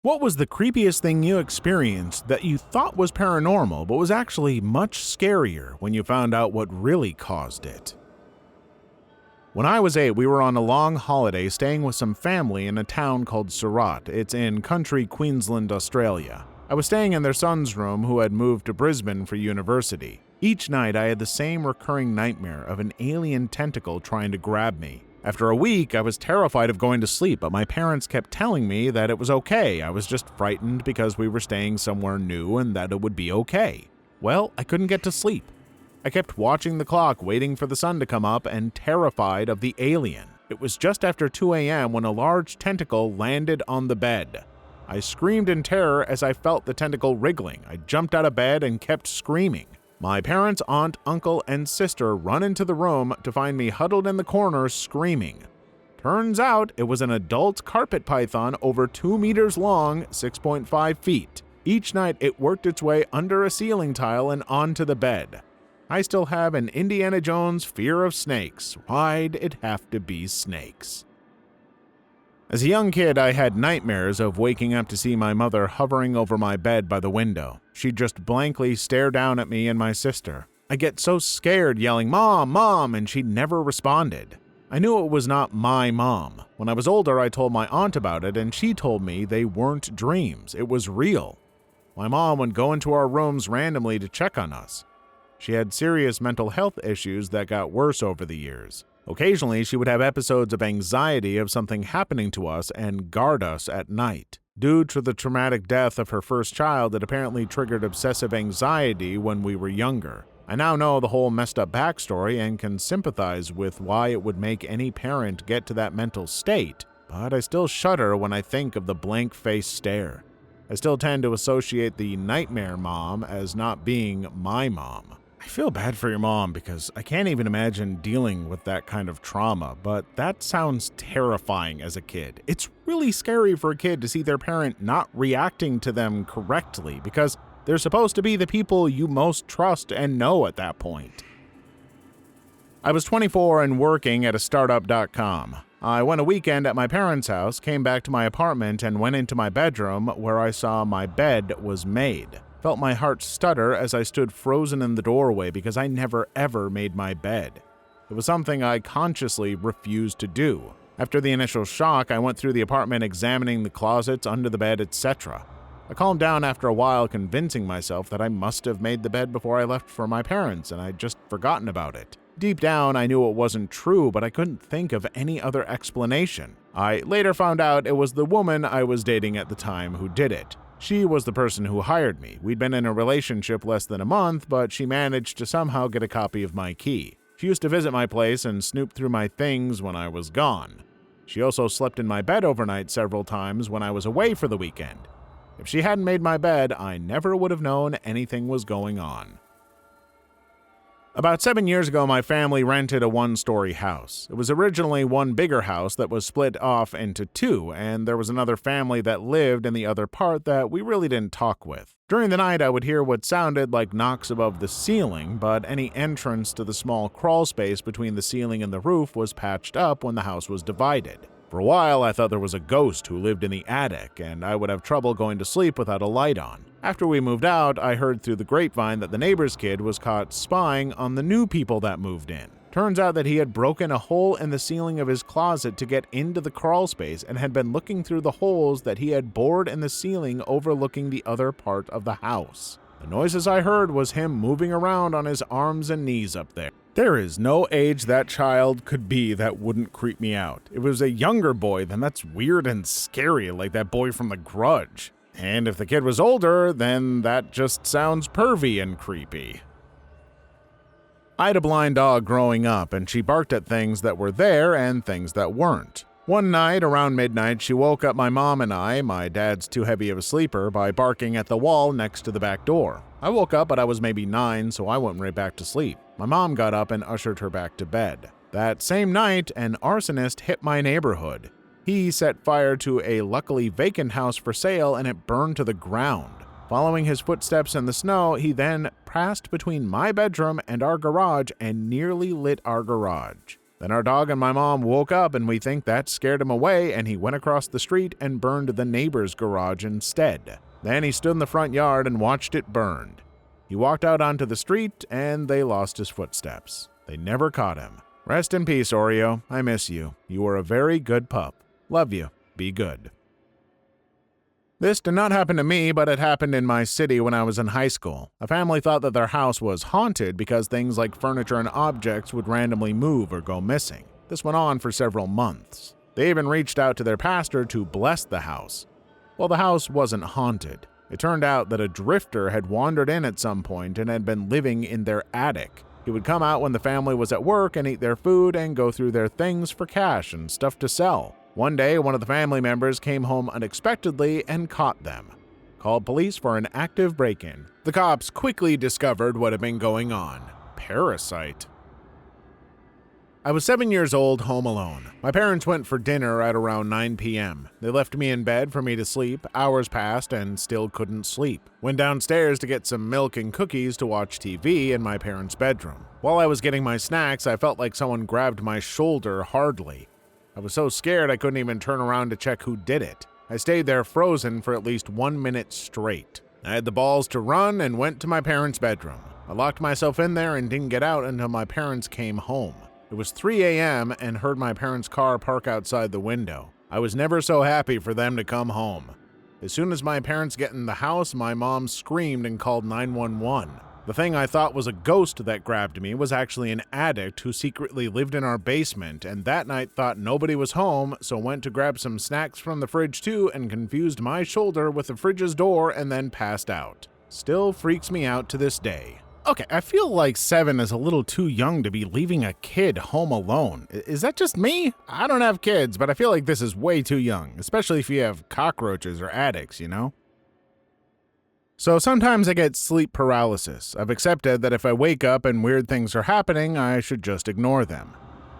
What was the creepiest thing you experienced that you thought was paranormal but was actually much scarier when you found out what really caused it? When I was 8, we were on a long holiday staying with some family in a town called Surat. It's in country Queensland, Australia. I was staying in their son's room who had moved to Brisbane for university. Each night I had the same recurring nightmare of an alien tentacle trying to grab me. After a week, I was terrified of going to sleep, but my parents kept telling me that it was okay. I was just frightened because we were staying somewhere new and that it would be okay. Well, I couldn't get to sleep. I kept watching the clock, waiting for the sun to come up, and terrified of the alien. It was just after 2 a.m. when a large tentacle landed on the bed. I screamed in terror as I felt the tentacle wriggling. I jumped out of bed and kept screaming. My parents, aunt, uncle, and sister run into the room to find me huddled in the corner screaming. Turns out it was an adult carpet python over 2 meters long, 6.5 feet. Each night it worked its way under a ceiling tile and onto the bed. I still have an Indiana Jones fear of snakes. Why'd it have to be snakes? As a young kid, I had nightmares of waking up to see my mother hovering over my bed by the window. She'd just blankly stare down at me and my sister. I'd get so scared, yelling, "Mom, Mom," and she never responded. I knew it was not my mom. When I was older, I told my aunt about it, and she told me they weren't dreams. It was real. My mom would go into our rooms randomly to check on us. She had serious mental health issues that got worse over the years. Occasionally, she would have episodes of anxiety of something happening to us and guard us at night. Due to the traumatic death of her first child, it apparently triggered obsessive anxiety when we were younger. I now know the whole messed up backstory and can sympathize with why it would make any parent get to that mental state, but I still shudder when I think of the blank-faced stare. I still tend to associate the nightmare mom as not being my mom. I feel bad for your mom because I can't even imagine dealing with that kind of trauma, but that sounds terrifying as a kid. It's really scary for a kid to see their parent not reacting to them correctly because they're supposed to be the people you most trust and know at that point. I was 24 and working at a startup.com. I went a weekend at my parents' house, came back to my apartment, and went into my bedroom where I saw my bed was made. Felt my heart stutter as I stood frozen in the doorway because I never ever made my bed. It was something I consciously refused to do. After the initial shock, I went through the apartment examining the closets, under the bed, etc. I calmed down after a while, convincing myself that I must have made the bed before I left for my parents and I'd just forgotten about it. Deep down, I knew it wasn't true, but I couldn't think of any other explanation. I later found out it was the woman I was dating at the time who did it. She was the person who hired me. We'd been in a relationship less than a month, but she managed to somehow get a copy of my key. She used to visit my place and snoop through my things when I was gone. She also slept in my bed overnight several times when I was away for the weekend. If she hadn't made my bed, I never would have known anything was going on. About 7 years ago, my family rented a one-story house. It was originally one bigger house that was split off into two, and there was another family that lived in the other part that we really didn't talk with. During the night, I would hear what sounded like knocks above the ceiling, but any entrance to the small crawl space between the ceiling and the roof was patched up when the house was divided. For a while, I thought there was a ghost who lived in the attic, and I would have trouble going to sleep without a light on. After we moved out, I heard through the grapevine that the neighbor's kid was caught spying on the new people that moved in. Turns out that he had broken a hole in the ceiling of his closet to get into the crawl space and had been looking through the holes that he had bored in the ceiling overlooking the other part of the house. The noises I heard was him moving around on his arms and knees up there. There is no age that child could be that wouldn't creep me out. If it was a younger boy, then that's weird and scary, like that boy from The Grudge. And if the kid was older, then that just sounds pervy and creepy. I had a blind dog growing up, and she barked at things that were there and things that weren't. One night, around midnight, she woke up my mom and I, my dad's too heavy of a sleeper, by barking at the wall next to the back door. I woke up, but I was maybe 9, so I went right back to sleep. My mom got up and ushered her back to bed. That same night, an arsonist hit my neighborhood. He set fire to a luckily vacant house for sale, and it burned to the ground. Following his footsteps in the snow, he then passed between my bedroom and our garage and nearly lit our garage. Then our dog and my mom woke up and we think that scared him away and he went across the street and burned the neighbor's garage instead. Then he stood in the front yard and watched it burned. He walked out onto the street and they lost his footsteps. They never caught him. Rest in peace, Oreo. I miss you. You were a very good pup. Love you. Be good. This did not happen to me, but it happened in my city when I was in high school. A family thought that their house was haunted because things like furniture and objects would randomly move or go missing. This went on for several months. They even reached out to their pastor to bless the house. Well, the house wasn't haunted. It turned out that a drifter had wandered in at some point and had been living in their attic. He would come out when the family was at work and eat their food and go through their things for cash and stuff to sell. One day, one of the family members came home unexpectedly and caught them. Called police for an active break-in. The cops quickly discovered what had been going on. Parasite. I was 7 years old, home alone. My parents went for dinner at around 9 p.m. They left me in bed for me to sleep. Hours passed and still couldn't sleep. Went downstairs to get some milk and cookies to watch TV in my parents' bedroom. While I was getting my snacks, I felt like someone grabbed my shoulder hardly. I was so scared I couldn't even turn around to check who did it. I stayed there frozen for at least 1 minute straight. I had the balls to run and went to my parents' bedroom. I locked myself in there and didn't get out until my parents came home. It was 3 a.m. and heard my parents' car park outside the window. I was never so happy for them to come home. As soon as my parents get in the house, my mom screamed and called 911. The thing I thought was a ghost that grabbed me was actually an addict who secretly lived in our basement, and that night thought nobody was home, so went to grab some snacks from the fridge too and confused my shoulder with the fridge's door and then passed out. Still freaks me out to this day. Okay, I feel like 7 is a little too young to be leaving a kid home alone. Is that just me? I don't have kids, but I feel like this is way too young, especially if you have cockroaches or addicts, you know? So sometimes I get sleep paralysis. I've accepted that if I wake up and weird things are happening, I should just ignore them.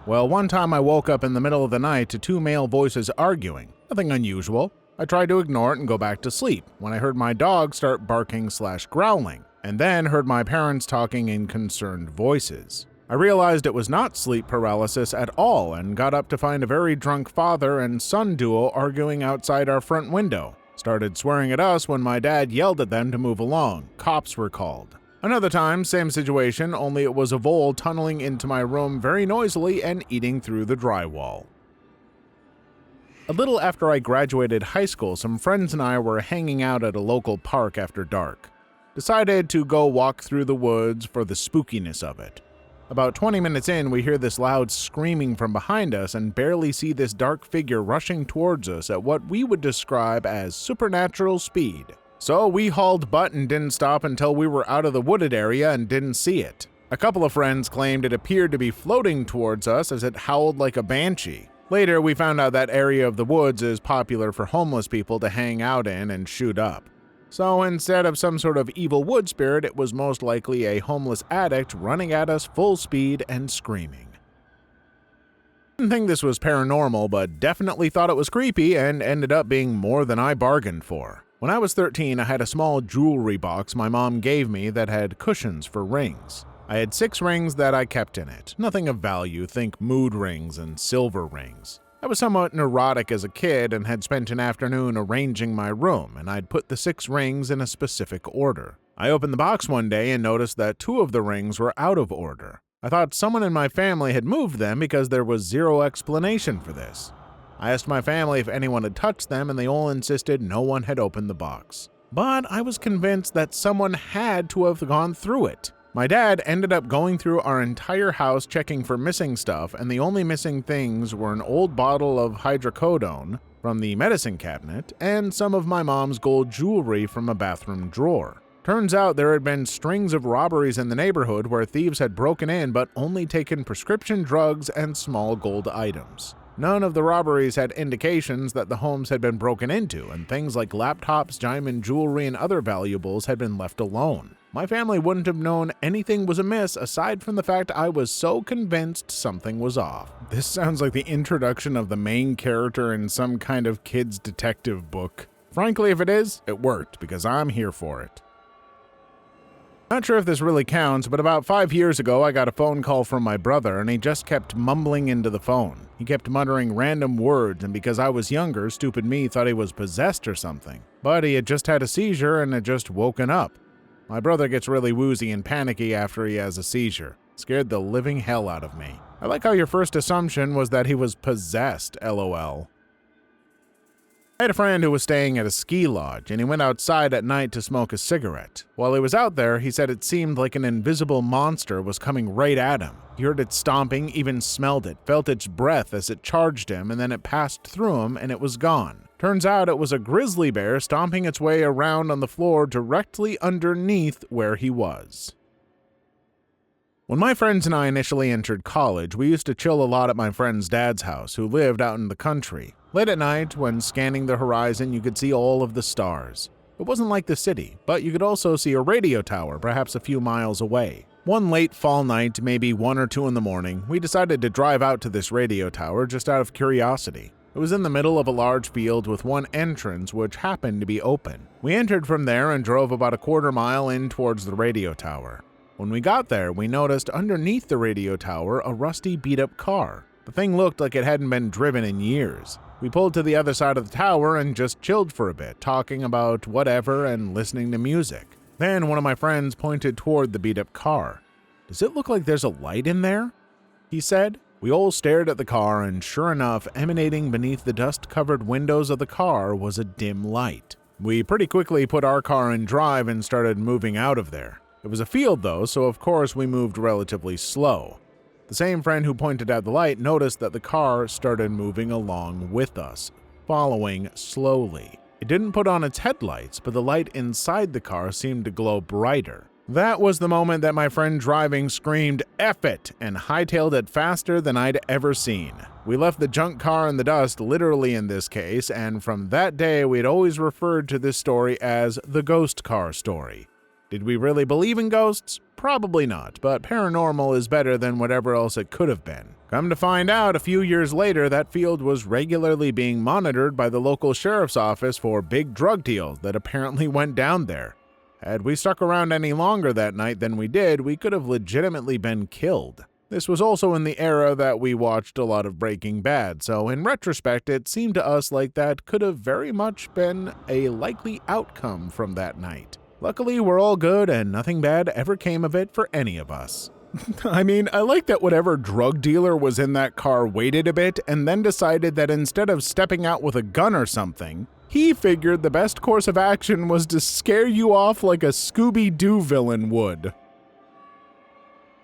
Well, one time I woke up in the middle of the night to 2 male voices arguing. Nothing unusual. I tried to ignore it and go back to sleep when I heard my dog start barking/growling, and then heard my parents talking in concerned voices. I realized it was not sleep paralysis at all and got up to find a very drunk father and son duo arguing outside our front window. Started swearing at us when my dad yelled at them to move along. Cops were called. Another time, same situation, only it was a vole tunneling into my room very noisily and eating through the drywall. A little after I graduated high school, some friends and I were hanging out at a local park after dark. Decided to go walk through the woods for the spookiness of it. About 20 minutes in, we hear this loud screaming from behind us and barely see this dark figure rushing towards us at what we would describe as supernatural speed. So we hauled butt and didn't stop until we were out of the wooded area and didn't see it. A couple of friends claimed it appeared to be floating towards us as it howled like a banshee. Later, we found out that area of the woods is popular for homeless people to hang out in and shoot up. So instead of some sort of evil wood spirit, it was most likely a homeless addict running at us full speed and screaming. Didn't think this was paranormal, but definitely thought it was creepy and ended up being more than I bargained for. When I was 13, I had a small jewelry box my mom gave me that had cushions for rings. I had 6 rings that I kept in it. Nothing of value, think mood rings and silver rings. I was somewhat neurotic as a kid and had spent an afternoon arranging my room, and I'd put the 6 rings in a specific order. I opened the box one day and noticed that 2 of the rings were out of order. I thought someone in my family had moved them because there was zero explanation for this. I asked my family if anyone had touched them, and they all insisted no one had opened the box. But I was convinced that someone had to have gone through it. My dad ended up going through our entire house checking for missing stuff, and the only missing things were an old bottle of hydrocodone from the medicine cabinet and some of my mom's gold jewelry from a bathroom drawer. Turns out there had been strings of robberies in the neighborhood where thieves had broken in but only taken prescription drugs and small gold items. None of the robberies had indications that the homes had been broken into, and things like laptops, diamond jewelry, and other valuables had been left alone. My family wouldn't have known anything was amiss aside from the fact I was so convinced something was off. This sounds like the introduction of the main character in some kind of kid's detective book. Frankly, if it is, it worked because I'm here for it. Not sure if this really counts, but about 5 years ago I got a phone call from my brother and he just kept mumbling into the phone. He kept muttering random words, and because I was younger, stupid me thought he was possessed or something. But he had just had a seizure and had just woken up. My brother gets really woozy and panicky after he has a seizure. Scared the living hell out of me. I like how your first assumption was that he was possessed, LOL. I had a friend who was staying at a ski lodge, and he went outside at night to smoke a cigarette. While he was out there, he said it seemed like an invisible monster was coming right at him. He heard it stomping, even smelled it, felt its breath as it charged him, and then it passed through him and it was gone. Turns out it was a grizzly bear stomping its way around on the floor directly underneath where he was. When my friends and I initially entered college, we used to chill a lot at my friend's dad's house, who lived out in the country. Late at night, when scanning the horizon, you could see all of the stars. It wasn't like the city, but you could also see a radio tower perhaps a few miles away. One late fall night, maybe 1 or 2 in the morning, we decided to drive out to this radio tower just out of curiosity. It was in the middle of a large field with one entrance which happened to be open. We entered from there and drove about a quarter mile in towards the radio tower. When we got there, we noticed underneath the radio tower a rusty beat-up car. The thing looked like it hadn't been driven in years. We pulled to the other side of the tower and just chilled for a bit, talking about whatever and listening to music. Then one of my friends pointed toward the beat-up car. "Does it look like there's a light in there?" he said. We all stared at the car, and sure enough, emanating beneath the dust-covered windows of the car was a dim light. We pretty quickly put our car in drive and started moving out of there. It was a field though, so of course we moved relatively slow. The same friend who pointed out the light noticed that the car started moving along with us, following slowly. It didn't put on its headlights, but the light inside the car seemed to glow brighter. That was the moment that my friend driving screamed, "F it!" and hightailed it faster than I'd ever seen. We left the junk car in the dust, literally in this case, and from that day we'd always referred to this story as the ghost car story. Did we really believe in ghosts? Probably not, but paranormal is better than whatever else it could have been. Come to find out, a few years later, that field was regularly being monitored by the local sheriff's office for big drug deals that apparently went down there. Had we stuck around any longer that night than we did, we could have legitimately been killed. This was also in the era that we watched a lot of Breaking Bad, so in retrospect, it seemed to us like that could have very much been a likely outcome from that night. Luckily, we're all good and nothing bad ever came of it for any of us. I mean, I like that whatever drug dealer was in that car waited a bit and then decided that instead of stepping out with a gun or something, he figured the best course of action was to scare you off like a Scooby-Doo villain would.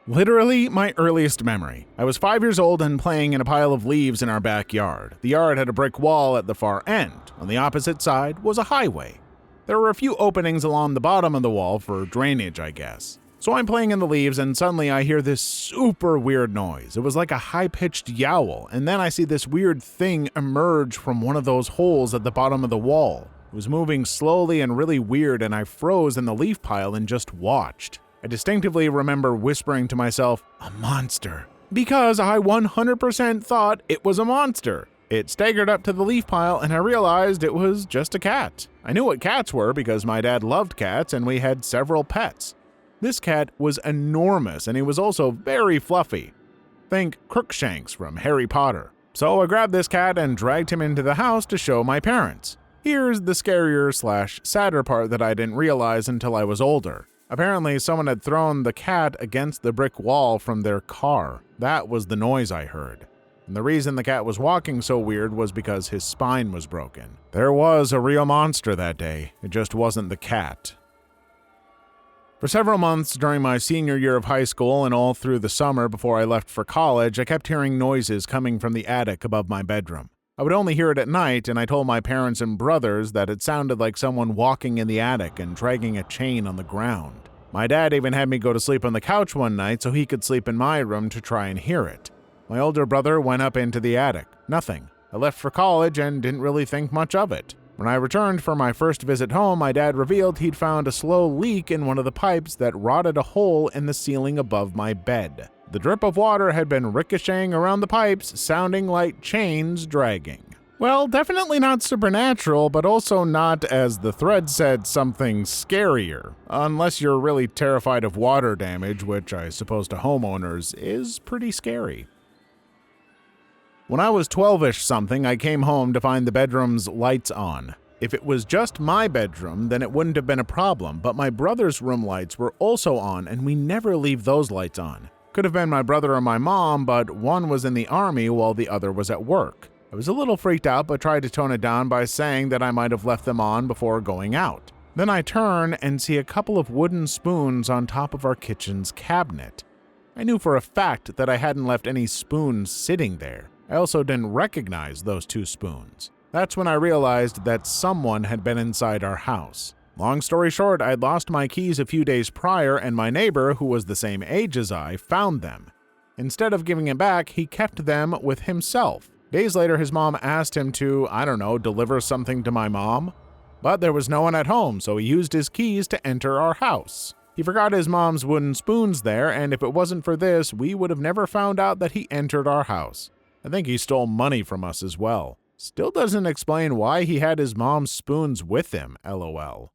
Literally, my earliest memory. I was 5 years old and playing in a pile of leaves in our backyard. The yard had a brick wall at the far end. On the opposite side was a highway. There were a few openings along the bottom of the wall for drainage, I guess. So I'm playing in the leaves and suddenly I hear this super weird noise. It was like a high-pitched yowl, and then I see this weird thing emerge from one of those holes at the bottom of the wall. It was moving slowly and really weird, and I froze in the leaf pile and just watched. I distinctively remember whispering to myself, "A monster," because I 100% thought it was a monster. It staggered up to the leaf pile and I realized it was just a cat. I knew what cats were because my dad loved cats and we had several pets. This cat was enormous and he was also very fluffy. Think Crookshanks from Harry Potter. So I grabbed this cat and dragged him into the house to show my parents. Here's the scarier/sadder part that I didn't realize until I was older. Apparently someone had thrown the cat against the brick wall from their car. That was the noise I heard. And the reason the cat was walking so weird was because his spine was broken. There was a real monster that day. It just wasn't the cat. For several months during my senior year of high school and all through the summer before I left for college, I kept hearing noises coming from the attic above my bedroom. I would only hear it at night, and I told my parents and brothers that it sounded like someone walking in the attic and dragging a chain on the ground. My dad even had me go to sleep on the couch one night so he could sleep in my room to try and hear it. My older brother went up into the attic. Nothing. I left for college and didn't really think much of it. When I returned for my first visit home, my dad revealed he'd found a slow leak in one of the pipes that rotted a hole in the ceiling above my bed. The drip of water had been ricocheting around the pipes, sounding like chains dragging. Well, definitely not supernatural, but also not, as the thread said, something scarier. Unless you're really terrified of water damage, which I suppose to homeowners is pretty scary. When I was 12-ish something, I came home to find the bedroom's lights on. If it was just my bedroom, then it wouldn't have been a problem, but my brother's room lights were also on, and we never leave those lights on. Could have been my brother or my mom, but one was in the army while the other was at work. I was a little freaked out, but tried to tone it down by saying that I might have left them on before going out. Then I turn and see a couple of wooden spoons on top of our kitchen's cabinet. I knew for a fact that I hadn't left any spoons sitting there. I also didn't recognize those two spoons. That's when I realized that someone had been inside our house. Long story short, I'd lost my keys a few days prior, and my neighbor, who was the same age as I, found them. Instead of giving them back, he kept them with himself. Days later, his mom asked him to, deliver something to my mom. But there was no one at home, so he used his keys to enter our house. He forgot his mom's wooden spoons there, and if it wasn't for this, we would have never found out that he entered our house. I think he stole money from us as well. Still doesn't explain why he had his mom's spoons with him, lol.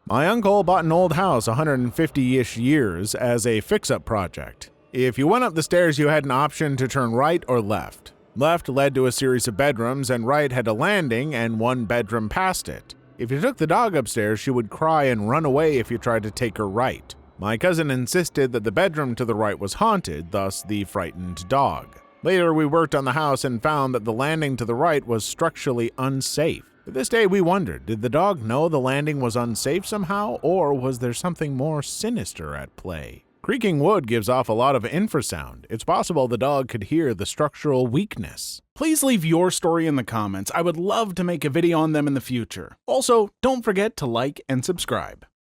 My uncle bought an old house 150-ish years as a fix-up project. If you went up the stairs, you had an option to turn right or left. Left led to a series of bedrooms, and right had a landing and one bedroom past it. If you took the dog upstairs, she would cry and run away if you tried to take her right. My cousin insisted that the bedroom to the right was haunted, thus the frightened dog. Later, we worked on the house and found that the landing to the right was structurally unsafe. To this day, we wondered, did the dog know the landing was unsafe somehow, or was there something more sinister at play? Creaking wood gives off a lot of infrasound. It's possible the dog could hear the structural weakness. Please leave your story in the comments. I would love to make a video on them in the future. Also, don't forget to like and subscribe.